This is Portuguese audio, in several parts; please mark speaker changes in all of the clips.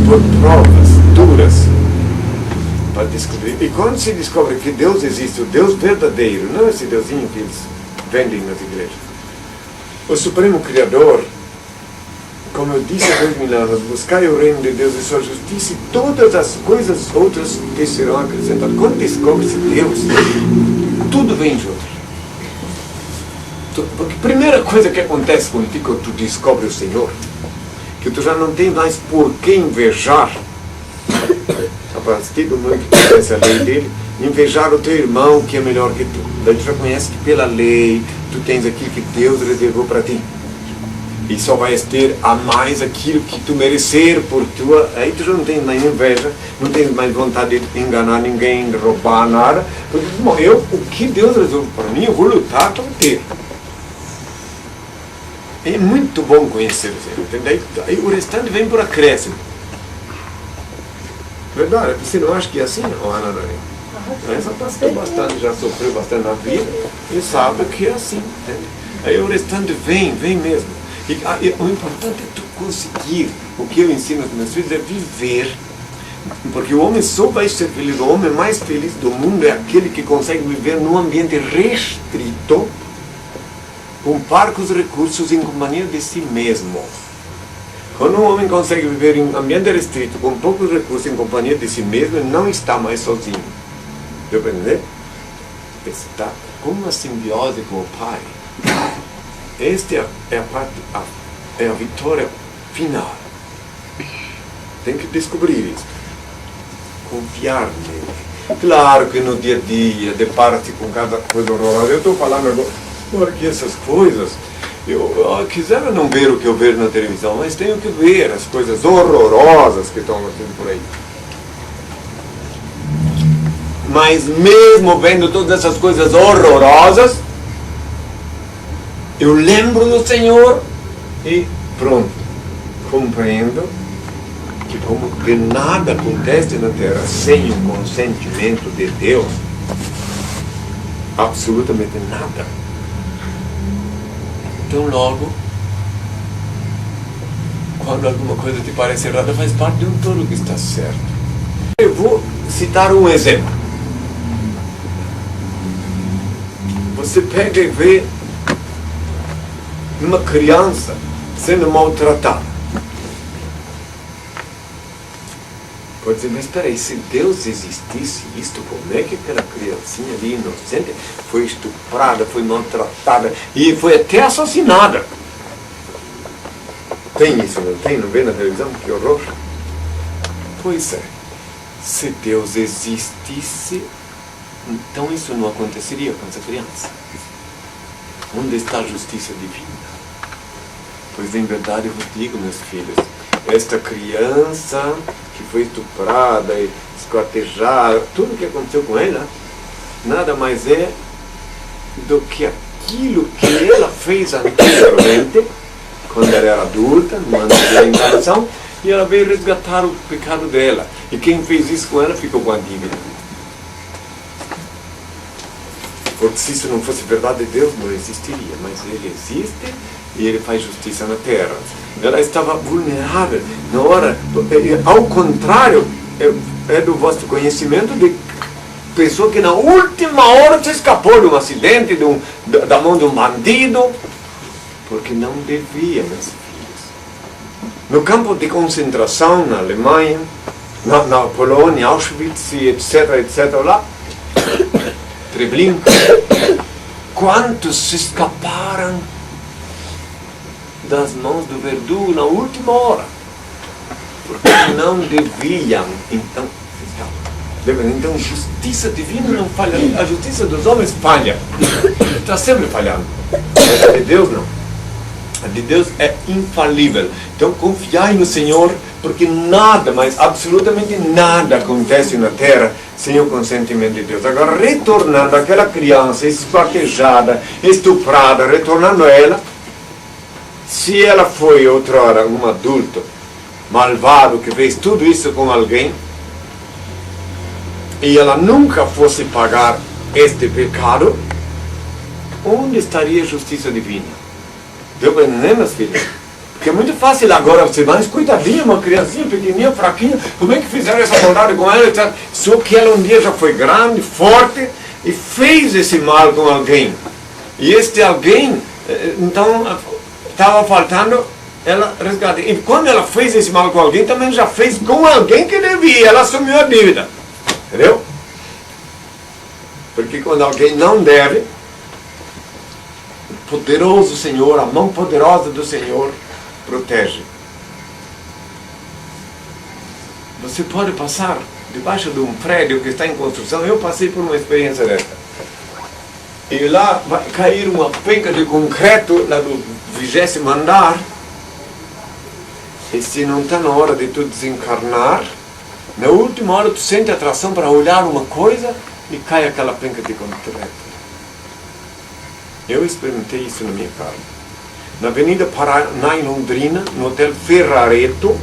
Speaker 1: por provas duras para descobrir. E quando se descobre que Deus existe, o Deus verdadeiro, não esse Deusinho que eles vendem nas igrejas, o Supremo Criador, como eu disse há 2000 anos, buscai o reino de Deus e sua justiça, e todas as coisas outras que serão acrescentadas. Quando descobre-se Deus, tudo vem junto. Porque a primeira coisa que acontece contigo quando tu descobre o Senhor, que tu já não tem mais por que invejar, a partir do momento que tu conhece a lei dele, invejar o teu irmão que é melhor que tu. Daí tu já conhece que pela lei tu tens aquilo que Deus reservou para ti. E só vais ter a mais aquilo que tu merecer por tua... Aí tu já não tens mais inveja, não tens mais vontade de enganar ninguém, de roubar nada. Porque, bom, o que Deus resolveu para mim, eu vou lutar para ter. É muito bom conhecer o Senhor, entendeu? Aí o restante vem por acréscimo. Verdade? Você não acha que é assim, Ana Lorena? Essa pastor bastante, já sofreu bastante na vida e sabe que é assim, entende? Aí o restante vem mesmo. E o importante é tu conseguir, o que eu ensino aos meus filhos é viver. Porque o homem só vai ser feliz, o homem mais feliz do mundo é aquele que consegue viver num ambiente restrito, com parcos recursos em companhia de si mesmo. Quando um homem consegue viver em um ambiente restrito, com poucos recursos em companhia de si mesmo, ele não está mais sozinho. Deu para entender? Está com uma simbiose com o Pai. Esta é a parte, é a vitória final. Tem que descobrir isso. Confiar nele. Claro que no dia a dia, depara-se com cada coisa horrorosa. Eu estou falando agora, porque essas coisas, eu quisera não ver o que eu vejo na televisão, mas tenho que ver as coisas horrorosas que estão acontecendo por aí. Mas mesmo vendo todas essas coisas horrorosas, eu lembro do Senhor e pronto, compreendo que como que nada acontece na terra sem o consentimento de Deus, absolutamente nada. Então logo, quando alguma coisa te parece errada, faz parte de um todo que está certo. Eu vou citar um exemplo. Você pega e vê uma criança sendo maltratada. Pode dizer, mas espera aí, se Deus existisse isto, como é que aquela criancinha ali inocente foi estuprada, foi maltratada e foi até assassinada? Tem isso, não tem? Não vê na televisão? Que horror! Pois é, se Deus existisse, então isso não aconteceria com essa criança. Onde está a justiça divina? Pois em verdade eu vos digo, meus filhos, esta criança que foi estuprada e esquartejada, tudo que aconteceu com ela, nada mais é do que aquilo que ela fez anteriormente, quando ela era adulta, no ano da encarnação, e ela veio resgatar o pecado dela. E quem fez isso com ela ficou com a dívida. Porque se isso não fosse verdade, Deus não existiria, mas Ele existe e Ele faz justiça na terra. Ela estava vulnerável na hora, ao contrário, é do vosso conhecimento de pessoa que na última hora se escapou de um acidente, da mão de um bandido, porque não devia, meus filhos. No campo de concentração na Alemanha, na Polônia, Auschwitz, etc., lá, Treblinka, quantos se escaparam das mãos do verdugo na última hora, porque não deviam, então se escapam. Então justiça divina não falha, a justiça dos homens falha, está sempre falhando, mas a de Deus não. A de Deus é infalível. Então confiai no Senhor, porque nada, mas absolutamente nada acontece na terra sem o consentimento de Deus. Agora, retornando àquela criança esquartejada, estuprada, retornando a ela, se ela foi outrora um adulto malvado que fez tudo isso com alguém, e ela nunca fosse pagar este pecado, onde estaria a justiça divina? Deu para entender, meus filhos? Porque é muito fácil agora, você vai, coitadinha, uma criancinha pequenininha, fraquinha, como é que fizeram essa maldade com ela? Só que ela um dia já foi grande, forte, e fez esse mal com alguém. E este alguém, então, estava faltando ela resgatar. E quando ela fez esse mal com alguém, também já fez com alguém que devia, ela assumiu a dívida. Entendeu? Porque quando alguém não deve, o poderoso Senhor, a mão poderosa do Senhor, protege. Você pode passar debaixo de um prédio que está em construção. Eu passei por uma experiência dessa. E lá vai cair uma penca de concreto lá do 20º andar. E se não está na hora de tu desencarnar, na última hora tu sente atração para olhar uma coisa e cai aquela penca de concreto. Eu experimentei isso na minha casa. Na Avenida Paraná, em Londrina, no Hotel Ferrareto,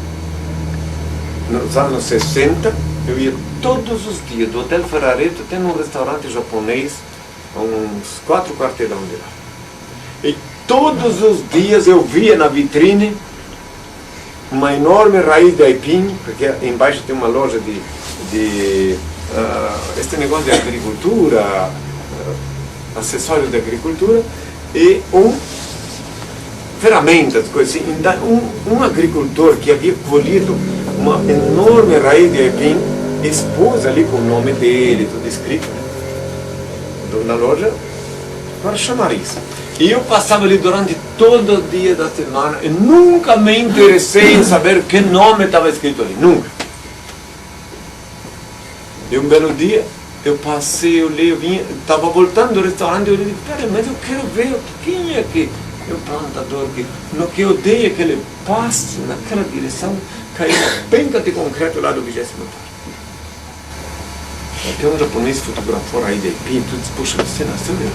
Speaker 1: nos anos 60, eu ia todos os dias do Hotel Ferrareto até num restaurante japonês, a uns 4 quarteirão de lá. E todos os dias eu via na vitrine uma enorme raiz de aipim, porque embaixo tem uma loja de este negócio de agricultura, acessórios de agricultura, e ferramentas, coisas assim. Então, um agricultor que havia colhido uma enorme raiz de aipim, expôs ali com o nome dele, tudo escrito, né, na loja, para chamar isso. E eu passava ali durante todo o dia da semana e nunca me interessei em saber que nome estava escrito ali, nunca. E um belo dia, eu passei, eu li, eu vinha, estava voltando do restaurante, eu disse, pera, mas eu quero ver quem é que é o plantador que, no que eu dei aquele passo naquela direção, caiu uma penca de concreto lá do 20º andar. Até um japonês fotografou aí de aipim, tudo, puxa, você nasceu de